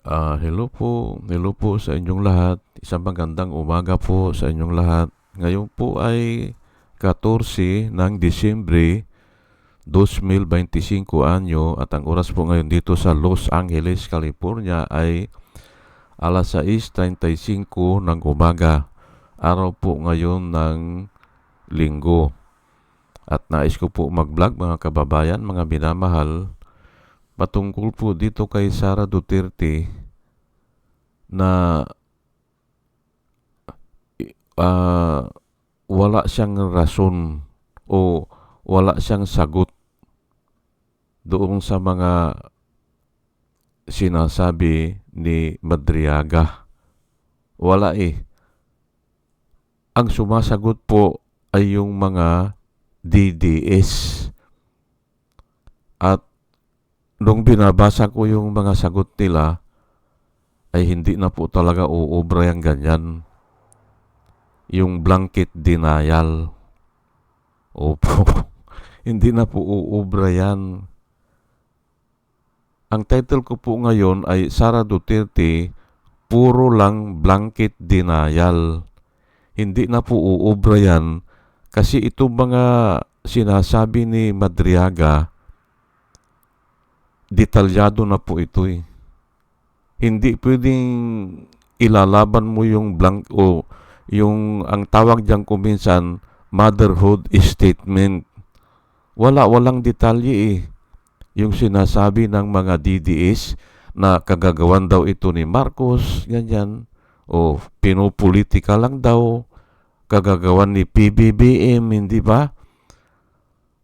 Hello po sa inyong lahat. Isang magandang umaga po sa inyong lahat. Ngayon po ay 14 ng Disyembre 2025 anyo at ang oras po ngayon dito sa Los Angeles, California ay alas 6:35 ng umaga. Araw po ngayon ng Linggo. At nais ko po mag-vlog mga kababayan, mga minamahal, patungkol po dito kay Sara Duterte na ah, wala siyang rason o wala siyang sagot doon sa mga sinasabi ni Madriaga. Wala eh. Ang sumasagot po ay yung mga DDS. At nung binabasa ko yung mga sagot nila, ay hindi na po talaga uubra yung ganyan. Yung blanket denial. Opo. Hindi na po uubra yan. Ang title ko po ngayon ay Sara Duterte, puro lang blanket denial. Hindi na po uubra yan kasi itong mga sinasabi ni Madriaga, detalyado na po ito eh. Hindi pwedeng ilalaban mo yung yung ang tawag diyan kuminsan motherhood statement. Walang detalye eh. Yung sinasabi ng mga DDS na kagagawan daw ito ni Marcos, ganyan. O pinopolitika lang daw, kagagawan ni PBBM, hindi ba?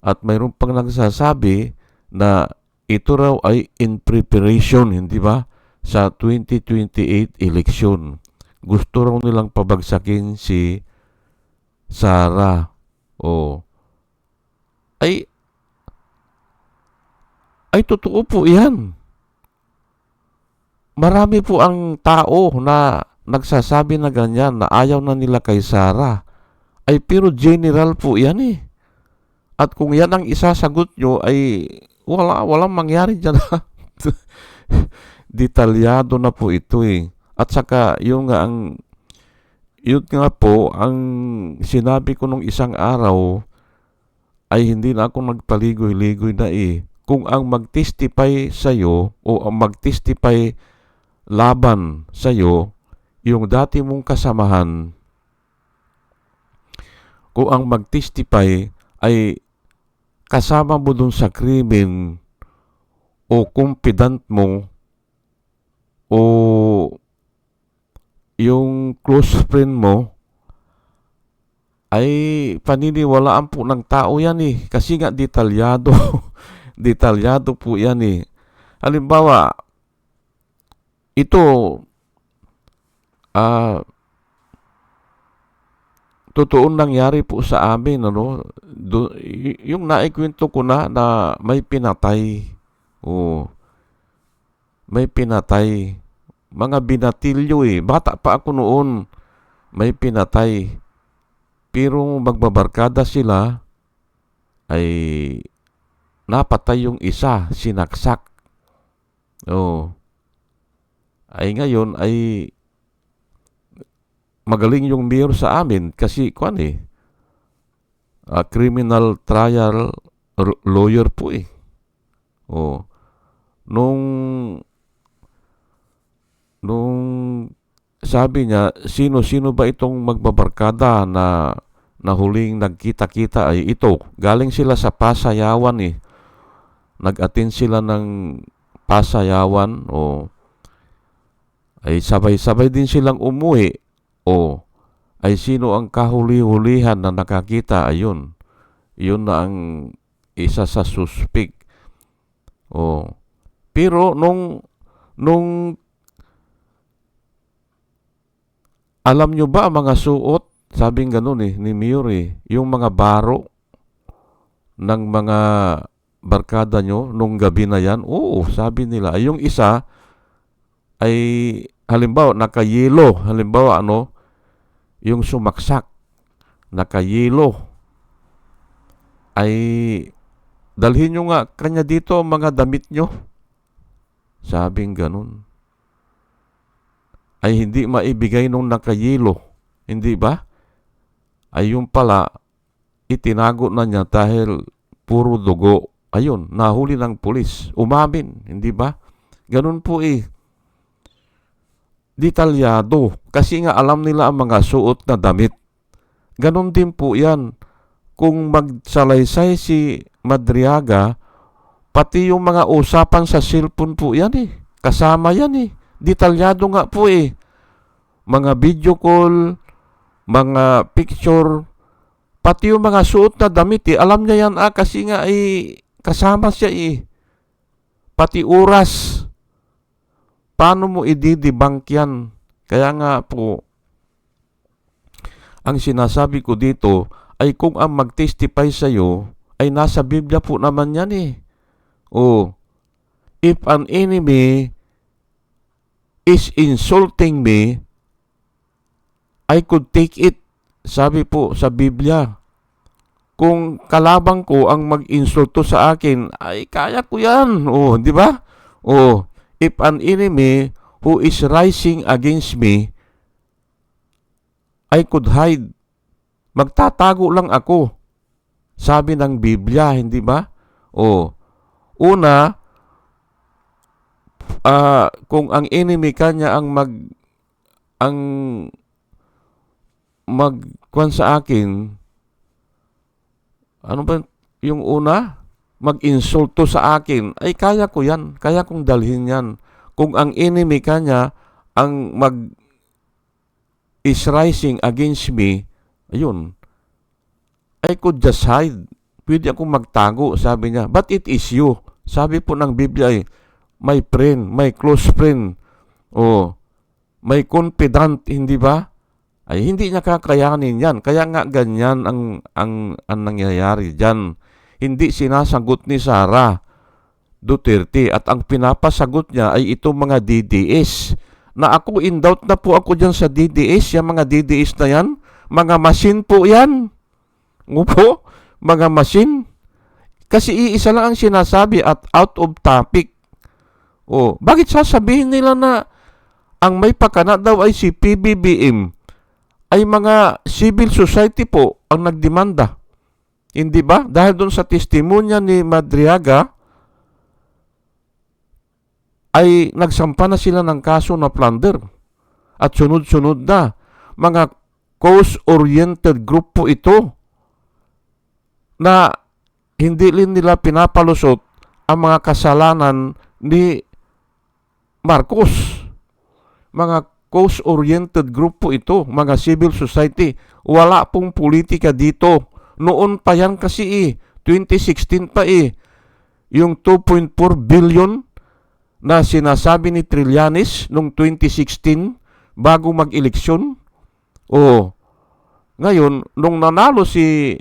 At mayroon pang nagsasabi na ito raw ay in preparation, hindi ba? Sa 2028 election. Gusto raw nilang pabagsakin si Sara. O ay totoo po yan. Marami po ang tao na nagsasabi na ganyan na ayaw na nila kay Sara. Ay pero general po yan eh. At kung yan ang isasagot nyo ay walang mangyari dyan. Detalyado na po ito eh. At saka yun nga po ang sinabi ko nung isang araw ay hindi na ako nagpaligoy-ligoy na eh. Kung ang mag-testify sa'yo o ang mag-testify laban sa'yo, yung dati mong kasamahan, kung ang mag-testify ay kasama mo dun sa krimen o confidant mo o yung close friend mo, ay paniniwalaan po ng tao yan eh. Kasi nga detalyado. Detalyado po yan eh. Halimbawa, ito, totoong nangyari po sa amin, ano? Yung naikwento ko na may pinatay. Oh, may pinatay. Mga binatilyo eh. Bata pa ako noon. May pinatay. Pero magbabarkada sila ay napatay yung isa, sinaksak. Oh. Ay ngayon ay magaling yung mayor sa amin kasi criminal trial lawyer po eh. Oh. Nung sabi niya, sino ba itong magbabarkada na huling nagkita-kita ay ito. Galing sila sa pasayawan eh. Nag-attend sila ng pasayawan o ay sabay-sabay din silang umuwi o ay sino ang kahuli-hulihan na nakakita, ayun. Yun na ang isa sa suspect. O pero nung alam nyo ba ang mga suot, sabing ganun eh, ni Mayor eh, yung mga baro ng mga barkada nyo nung gabi na yan, oo, sabi nila. Ay, yung isa ay, halimbawa, naka-yelo. Halimbawa, yung sumaksak, naka-yelo. Ay, dalhin nyo nga kanya dito ang mga damit nyo. Sabing ganun. ay hindi maibigay nung nakayelo. Hindi ba? Ay yung pala, itinago na niya dahil puro dugo. Ayun, nahuli ng pulis. Umamin, hindi ba? Ganun po detalyado. Kasi nga alam nila ang mga suot na damit. Ganun din po yan. Kung magsalaysay si Madriaga, pati yung mga usapan sa cellphone po yan kasama yan Detalyado nga po Mga video call, mga picture, pati yung mga suot na damit alam niya yan kasi nga kasama siya Pati oras. Paano mo i-debunk yan? Kaya nga po, ang sinasabi ko dito ay kung ang mag-testify sa'yo ay nasa Biblia po naman yan if an enemy is insulting me, I could take it. Sabi po sa Biblia. Kung kalabang ko ang mag-insulto sa akin, ay kaya ko yan. Di ba? If an enemy who is rising against me, I could hide. Magtatago lang ako. Sabi ng Biblia, hindi ba? Una, kung ang enemy kanya ang magkuhan sa akin, ano ba yung una? Mag-insulto sa akin, ay kaya ko yan. Kaya kong dalhin yan. Kung ang enemy kanya ang is rising against me, ayun, I could just hide. Pwede akong magtago, sabi niya. But it is you. Sabi po ng Biblia my friend, my close friend, my confidant, hindi ba? Ay hindi niya kakayanin yan. Kaya nga ganyan ang nangyayari dyan. Hindi sinasagot ni Sara Duterte at ang pinapasagot niya ay itong mga DDS. Na ako in doubt na po ako dyan sa DDS, yung mga DDS na yan, mga machine po yan. Opo, mga machine. Kasi iisa lang ang sinasabi at out of topic. Bakit sasabihin nila na ang may pakana daw ay si PBBM? Ay mga civil society po ang nagdemanda. Hindi ba? Dahil doon sa testimonya ni Madriaga, ay nagsampa na sila ng kaso na plunder. At sunod-sunod na. Mga cause-oriented group po ito na hindi rin nila pinapalusot ang mga kasalanan ni Marcos. Mga cause-oriented group po ito, mga civil society. Wala pong politika dito. Noon pa yan kasi 2016 pa yung 2.4 billion na sinasabi ni Trillanes noong 2016 bago mag-eleksyon. Ngayon, nung nanalo si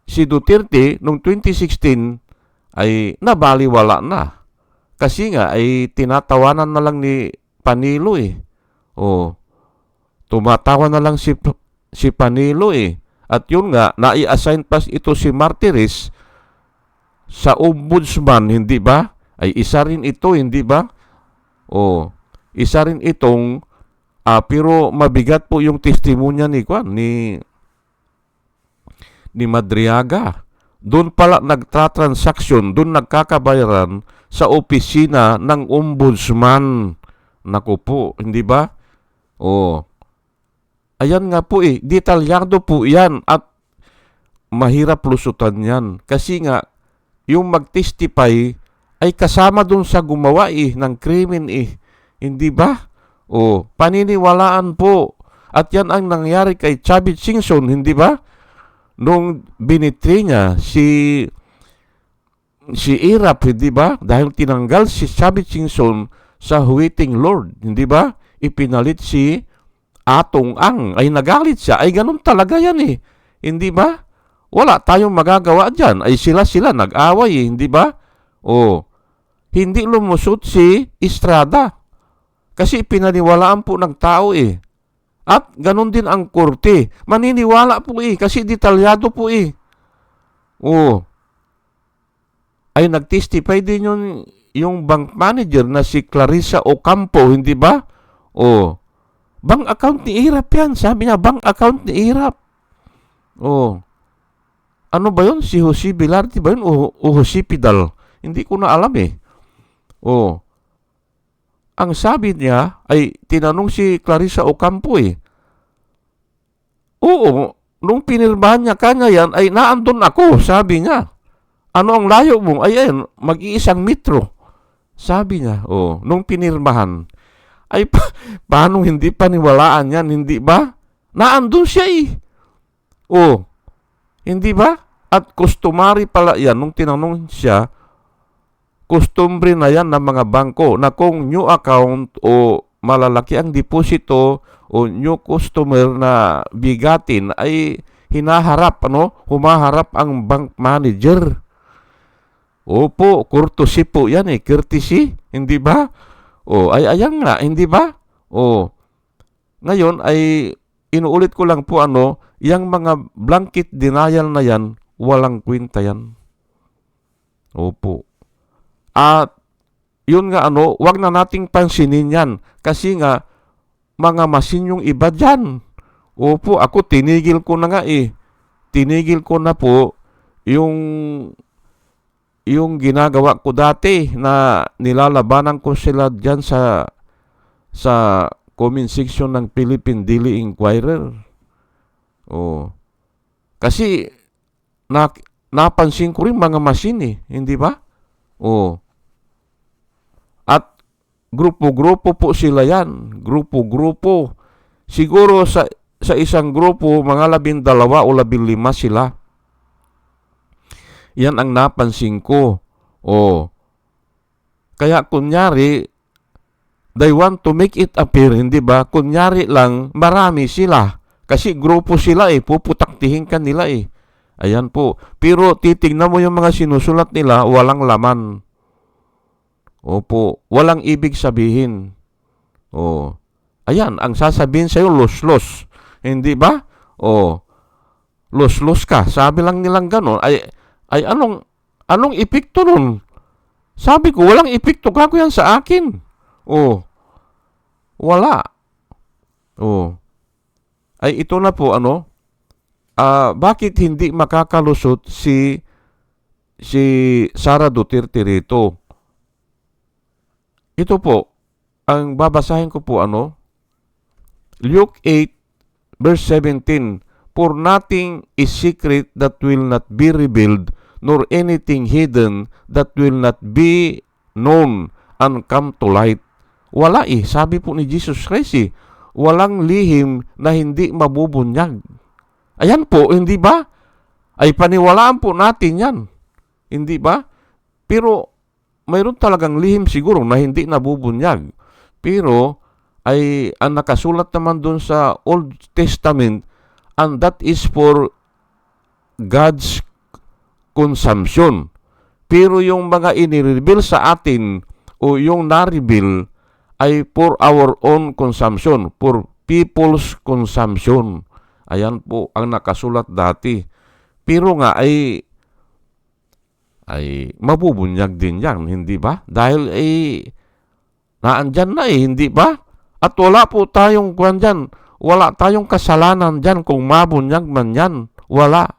Duterte noong 2016 ay nabaliwala na. Kasi nga ay tinatawanan na lang ni Panilo tumatawa na lang si Panilo At yun nga, nai-assign pa ito si Martires sa ombudsman, hindi ba? Ay isa rin ito, hindi ba? Isa rin itong pero mabigat po yung testimonya ni Madriaga. Doon pala nagtatransaksyon, doon nagkakabayaran sa opisina ng ombudsman. Naku po, hindi ba? Ayan nga po detalyado po yan at mahirap lusutan yan. Kasi nga, yung mag-testify ay kasama dun sa gumawa ng krimen Hindi ba? Paniniwalaan po. At yan ang nangyari kay Chavit Singson, hindi ba? Nung binitri niya si Irap, hindi ba? Dahil tinanggal si Chavit Singson sa Huwiting Lord, hindi ba? Ipinalit si Atong Ang. Ay nagalit siya. Ay ganun talaga yan Hindi ba? Wala tayong magagawa dyan. Ay sila nag-away hindi ba? Hindi lumusot si Estrada. Kasi pinaniwalaan po ng tao At ganun din ang korte. Maniniwala po kasi detalyado po Ay nag-testify din yung bank manager na si Clarissa Ocampo, hindi ba? Oh, bank account ni Irap yan. Sabi niya, bank account ni Irap. Oh, ano ba yun? Si Jose Velarde ba yun? O Jose Pidal? Hindi ko na alam eh. Oh, ang sabi niya ay tinanong si Clarissa Ocampo eh. Oo, nung pinirmahan niya kanya yan ay naandun ako, sabi niya. Ano ang layo mo? Ay, ayun, mag-iisang metro. Sabi niya, oh, nung pinirmahan. Ay, paano hindi paniwalaan yan, hindi ba? Naandun siya eh. Oh, hindi ba? At customary pala yan, nung tinanong siya, customary na yan ng mga bangko na kung new account o malalaki ang deposito o new customer na bigatin ay hinaharap, humaharap ang bank manager. Opo, courtesy po yan eh, courtesy, hindi ba? O, ay ayan nga, hindi ba? O, ngayon ay inuulit ko lang po yung mga blanket denial na yan, walang kwenta yan. Opo. At yun nga wag na nating pansinin yan kasi nga mga masin yung iba dyan. Opo, ako tinigil ko na nga eh. Tinigil ko na po yung ginagawa ko dati na nilalabanan ko sila dyan sa comment section ng Philippine Daily Inquirer. Oh. Kasi napansin ko rin mga machine eh, hindi ba? Oh. At grupo-grupo po sila yan. Grupo-grupo. Siguro sa isang grupo, mga 12 o 15 sila. Yan ang napansin ko. Oh. Kaya kunyari, they want to make it appear, hindi ba? Kunyari lang, marami sila. Kasi grupo sila eh, puputaktihin ka nila eh. Ayan po. Pero titignan mo yung mga sinusulat nila, walang laman. Opo, walang ibig sabihin. Oh. Ayan, ang sasabihin sa'yo, los-los. Hindi ba? Oh. Los-los ka. Sabi lang nilang gano'n. Ay anong epekto nun? Sabi ko, walang epekto. Gago yan sa akin. Oh. Wala. Oh. Ay ito na po, bakit hindi makakalusot si Sara Duterte rito? Ito po, ang babasahin ko po Luke 8 verse 17, for nothing is secret that will not be revealed, nor anything hidden that will not be known and come to light. Wala sabi po ni Jesus Christ walang lihim na hindi mabubunyag. Ayan po, hindi ba? Ay paniwalaan po natin yan. Hindi ba? Pero mayroon talagang lihim siguro na hindi nabubunyag. Pero ay ang nakasulat naman doon sa Old Testament, and that is for God's consumption. Pero yung mga inireveal sa atin o yung na-reveal ay for our own consumption, for people's consumption. Ayan po ang nakasulat dati. Pero nga ay mabubunyag din yan, hindi ba? Dahil naandyan na hindi ba? At wala po tayong dyan, wala tayong kasalanan dyan kung mabunyag man yan. Wala.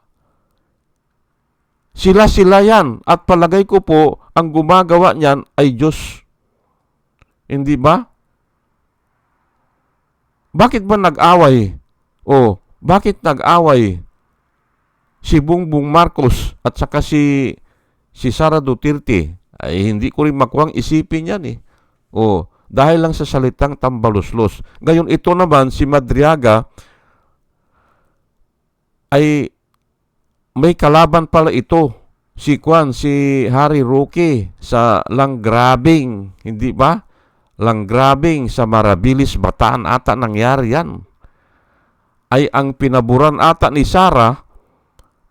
Sila yan. At palagay ko po, ang gumagawa niyan ay Diyos. Hindi ba? Bakit ba nag-away? Bakit nag-away si Bongbong Marcos at saka si Sara Duterte? Ay hindi ko rin makuhang isipin yan dahil lang sa salitang tambaluslos. Ngayon ito naman si Madriaga ay may kalaban pala ito. Si Harry Roque sa langgrabbing, hindi ba? Langgrabbing sa Marabilis, Bataan ata nangyari yan. Ay ang pinaburan ata ni Sara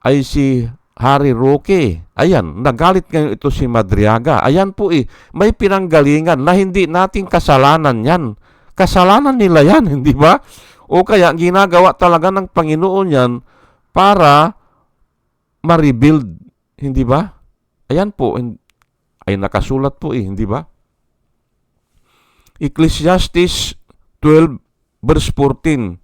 ay si Harry Roque. Ayan, nagalit ngayon ito si Madriaga. Ayan po may pinanggalingan na hindi nating kasalanan yan. Kasalanan nila yan, hindi ba? O kaya ginagawa talaga ng Panginoon yan para ma-rebuild, hindi ba? Ayan po, ay nakasulat po hindi ba? Ecclesiastes 12 verse 14.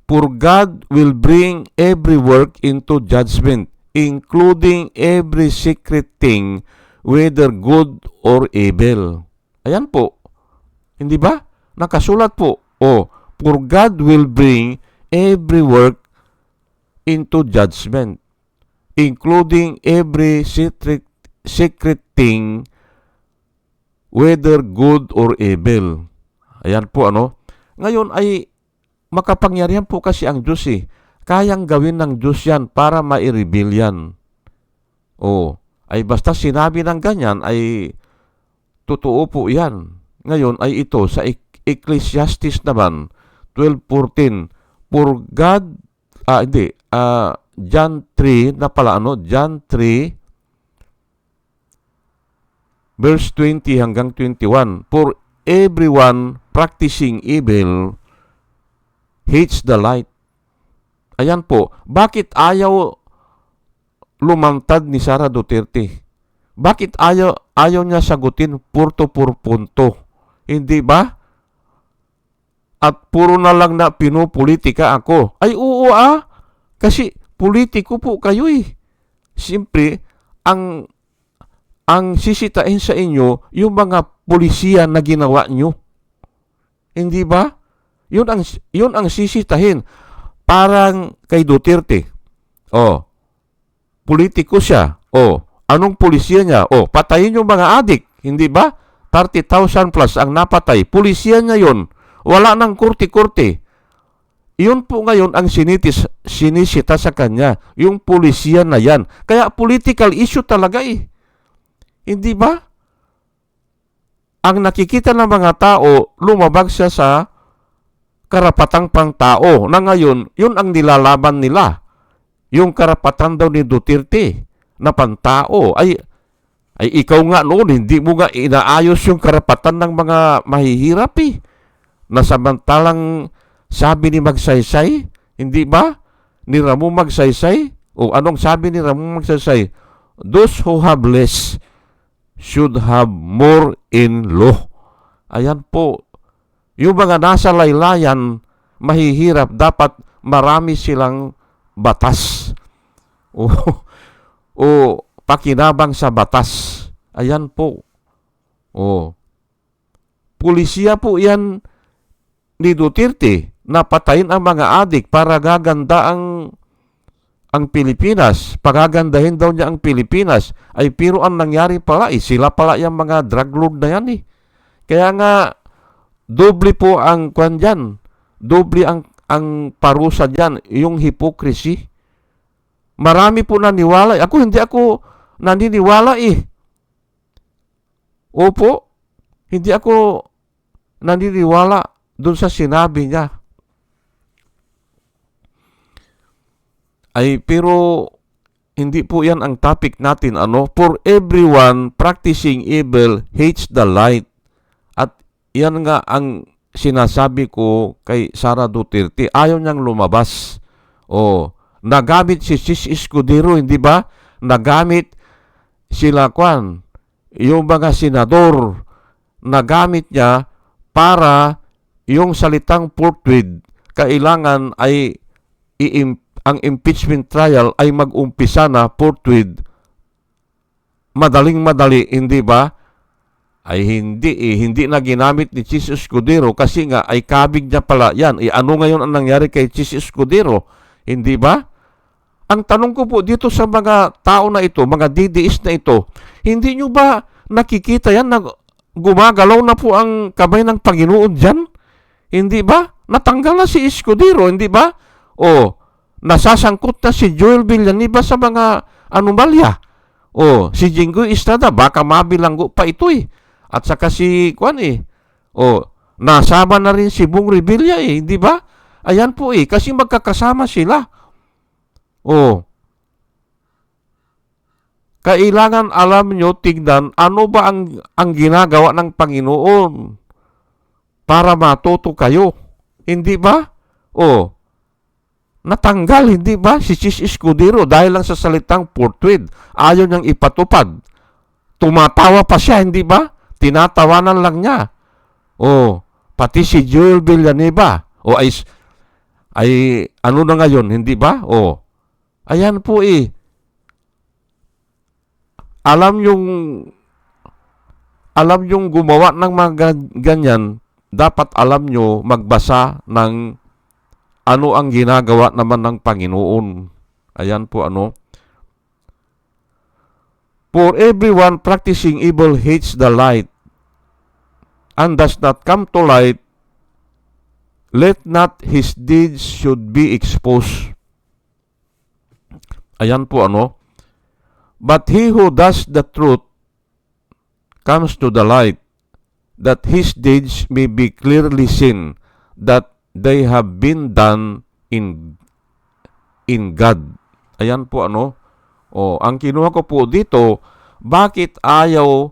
For God will bring every work into judgment, including every secret thing, whether good or evil. Ayan po. Hindi ba? Nakasulat po. For God will bring every work into judgment, including every secret thing, whether good or evil. Ayan po Ngayon ay makapangyarihan po kasi ang Diyos Kayang gawin ng Diyos yan para ma-reveal yan. Ay basta sinabi ng ganyan ay totoo po yan. Ngayon ay ito sa Ecclesiastes naman 12:14. For God John 3 na pala John 3 verse 20 hanggang 21. For everyone practicing evil hates the light. Ayan po. Bakit ayaw lumantad ni Sara Duterte? Bakit ayaw niya sagutin punto por punto? Hindi ba? At puro na lang na pinupolitika ako. Ay oo Kasi politiko po kayo Siyempre, ang sisitain sa inyo yung mga polisiya na ginawa nyo. Hindi ba? Yun ang sisitahin. Parang kay Duterte. Politiko siya. Anong polisiya niya? Patayin yung mga adik. Hindi ba? 30,000 plus ang napatay. Polisiya niya yun. Wala nang kurti-kurti. Yun po ngayon ang sinisita sa kanya. Yung polisiya na yan. Kaya political issue talaga Hindi ba? Ang nakikita ng mga tao, lumabag siya sa karapatang pangtao na ngayon, yun ang nilalaban nila. Yung karapatan daw ni Duterte na pantao. Ay ikaw nga noon, hindi mo nga inaayos yung karapatan ng mga mahihirap Na samantalang sabi ni Magsaysay, hindi ba? Ni Ramon Magsaysay? Anong sabi ni Ramon Magsaysay? Those who have less should have more in law. Ayan po. Yung mga nasa laylayan, mahihirap, dapat marami silang batas. Pakinabang sa batas. Ayan po. Pulisiya po yan ni Duterte na patayin ang mga adik para gaganda ang Pilipinas, pagagandahin daw niya ang Pilipinas, ay pero ang nangyari pala, sila pala yung mga drug lord na yan Kaya nga, doble po ang kwan dyan, doble ang parusa dyan, yung hypocrisy. Marami po naniwala. Hindi ako naniniwala Opo, hindi ako naniniwala doon sa sinabi niya. Pero hindi po yan ang topic natin. For everyone practicing evil hates the light. At yan nga ang sinasabi ko kay Sara Duterte. Ayaw niyang lumabas. Nagamit si Sis Escudero, hindi ba? Nagamit sila yung mga senador. Nagamit niya para yung salitang forthwith kailangan ay ang impeachment trial ay mag-umpisa na forthwith. Madaling-madali, hindi ba? Ay hindi na ginamit ni Chis Escudero kasi nga ay kabig niya pala yan. Ano ngayon ang nangyari kay Chis Escudero? Hindi ba? Ang tanong ko po dito sa mga tao na ito, mga DDS na ito, hindi nyo ba nakikita yan na gumagalaw na po ang kamay ng Panginoon dyan? Hindi ba? Natanggal na si Escudero, hindi ba? Nasasangkot na si Joel Villanueva sa mga anomalya. Si Jinggoy Estrada, baka mabilanggo pa ito At saka si nasama na rin si Bong Revilla hindi ba? Ayan po kasi magkakasama sila. Kailangan alam nyo, tignan, ano ba ang ginagawa ng Panginoon para matuto kayo. Hindi ba? Natanggal, hindi ba? Si Chis Escudero dahil lang sa salitang forthwith. Ayaw niyang ipatupad. Tumatawa pa siya, hindi ba? Tinatawanan lang niya. Pati si Joel Villanueva. O ay ano na ngayon, hindi ba? O, ayan po eh. Alam yung gumawa ng mga ganyan, dapat alam nyo magbasa ng ano ang ginagawa naman ng Panginoon. Ayan po ano. For everyone practicing evil hates the light and does not come to light, let not his deeds should be exposed. Ayan po ano. But he who does the truth comes to the light, that his deeds may be clearly seen, that they have been done in God. Ayan po ano. O, ang kinuha ko po dito, bakit ayaw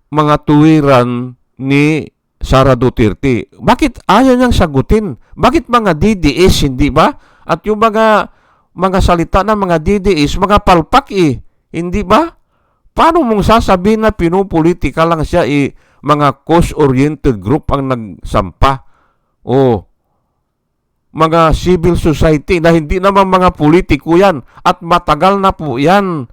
mga tuwiran ni Sara Duterte? Bakit ayaw niyang sagutin? Bakit mga DDS, hindi ba? At yung mga salita ng mga DDS, mga palpak hindi ba? Paano mong sasabihin na pinupolitika lang siya mga cause-oriented group ang nagsampa? O, mga civil society na hindi naman mga politiko yan. At matagal na po yan.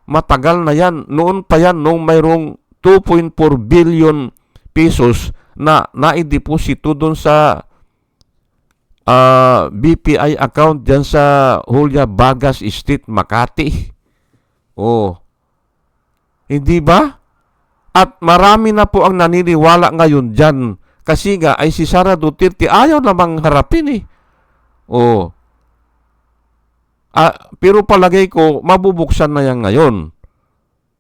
Matagal na yan. Noon pa yan, noong mayroong 2.4 billion pesos na naideposito doon sa BPI account dyan sa Julia Vargas Street, Makati. Oh. Hindi ba? At marami na po ang naniniwala ngayon dyan. Kasi nga ay si Sara Duterte ayaw namang harapin Oh. Pero palagay ko, mabubuksan na yan ngayon.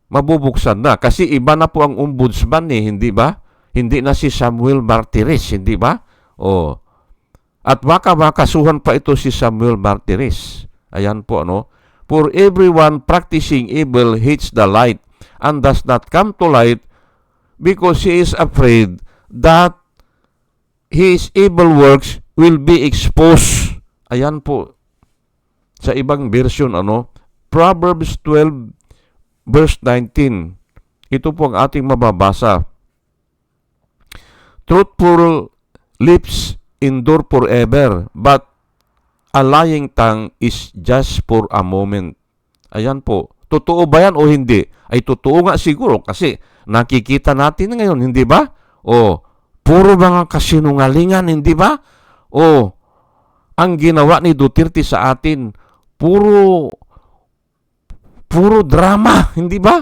Mabubuksan na. Kasi iba na po ang ombudsman hindi ba? Hindi na si Samuel Martires, hindi ba? Oh. At baka makasuhan pa ito si Samuel Martires. Ayan po ano. For everyone practicing evil hates the light and does not come to light because he is afraid that his evil works will be exposed. Ayan po. Sa ibang version ano. Proverbs 12 verse 19. Ito po ang ating mababasa. Truthful lips endure forever, but a lying tongue is just for a moment. Ayan po. Totoo ba yan o hindi? Ay totoo nga siguro kasi nakikita natin ngayon, hindi ba? O, puro mga kasinungalingan, hindi ba? O, ang ginawa ni Duterte sa atin, puro drama, hindi ba?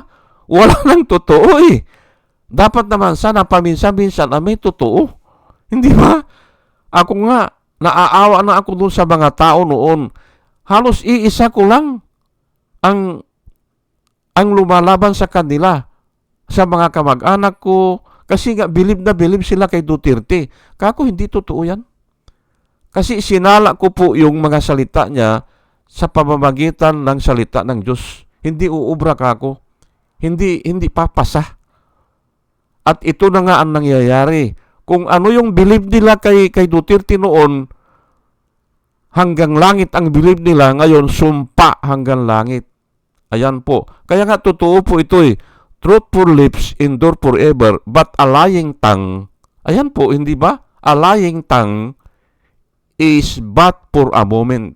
Wala nang totoo Dapat naman sana paminsan-minsan na may totoo. Hindi ba? Ako nga, naaawa na ako doon sa mga tao noon. Halos iisa ko lang ang lumalaban sa kanila, sa mga kamag-anak ko, kasi nga bilib na bilib sila kay Duterte. Kako hindi totoo yan. Kasi sinala ko po yung mga salita niya sa pamamagitan ng salita ng Diyos. Hindi uubra kako. Hindi papasa. At ito na nga ang nangyayari. Kung ano yung believe nila kay Duterte noon, hanggang langit ang believe nila, ngayon sumpa hanggang langit. Ayan po. Kaya nga totoo po ito Truthful lips endure forever, but a lying tongue, ayan po, hindi ba? A lying tongue is but for a moment.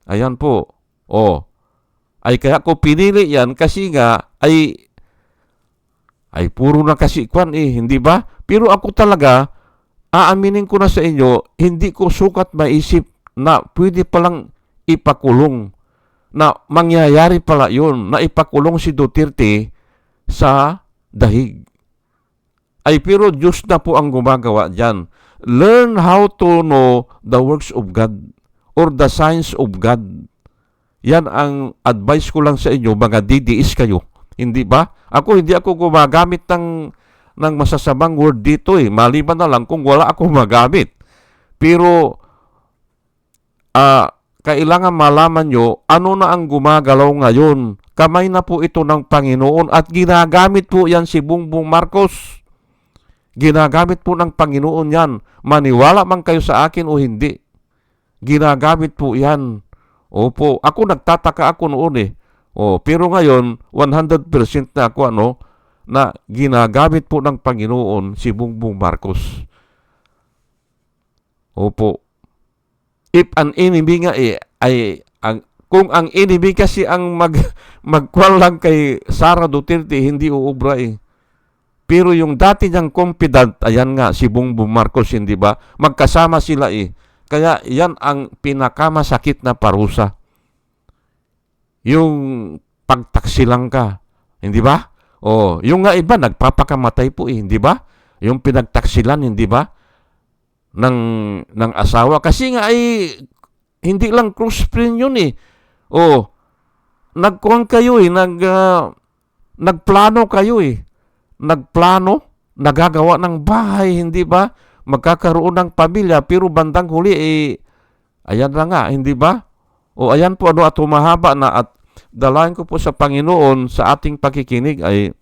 Ayan po. Ay kaya ko pinili yan kasi nga ay puro na kasi hindi ba? Pero ako talaga, aaminin ko na sa inyo, hindi ko sukat maisip na pwede palang ipakulong. Na mangyayari pala yun, na ipakulong si Duterte sa dahig. Ay pero Diyos na po ang gumagawa dyan. Learn how to know the works of God or the signs of God. Yan ang advice ko lang sa inyo, mga DDS kayo. Hindi ba? Hindi ako gumagamit ng masasamang word dito Maliban na lang kung wala ako magamit. Pero, kailangan malaman nyo, ano na ang gumagalaw ngayon. Kamay na po ito ng Panginoon at ginagamit po yan si Bongbong Marcos. Ginagamit po ng Panginoon yan. Maniwala man kayo sa akin o hindi. Ginagamit po yan. Opo, ako nagtataka ako noon pero ngayon, 100% na ako na ginagamit po ng Panginoon si Bongbong Marcos. Opo. If an enemy nga kung ang enemy kasi ang magkwal lang kay Sara Duterte, hindi uubra eh. Pero yung dati niyang confidant, ayan nga, si Bongbong Marcos, hindi ba? Magkasama sila eh. Kaya yan ang pinakamasakit na parusa. Yung pagtaksilang ka, hindi ba? O, yung nga iba, nagpapakamatay po eh, hindi ba? Yung pinagtaksilan, hindi ba? Ng asawa. Kasi nga ay, hindi lang close friend yun eh. O, nagkuhan kayo eh, nagplano kayo eh. Nagplano, nagagawa ng bahay, hindi ba? Magkakaroon ng pamilya, pero bandang huli eh, ayan na nga, hindi ba? O ayan po, at humahaba na, at dalayan ko po sa Panginoon sa ating pakikinig ay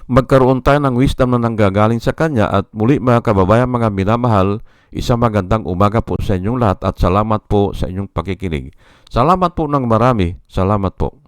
magkaroon tayo ng wisdom na nanggagaling sa Kanya. At muli mga kababayan, mga minamahal, isang magandang umaga po sa inyong lahat at salamat po sa inyong pakikinig. Salamat po ng marami. Salamat po.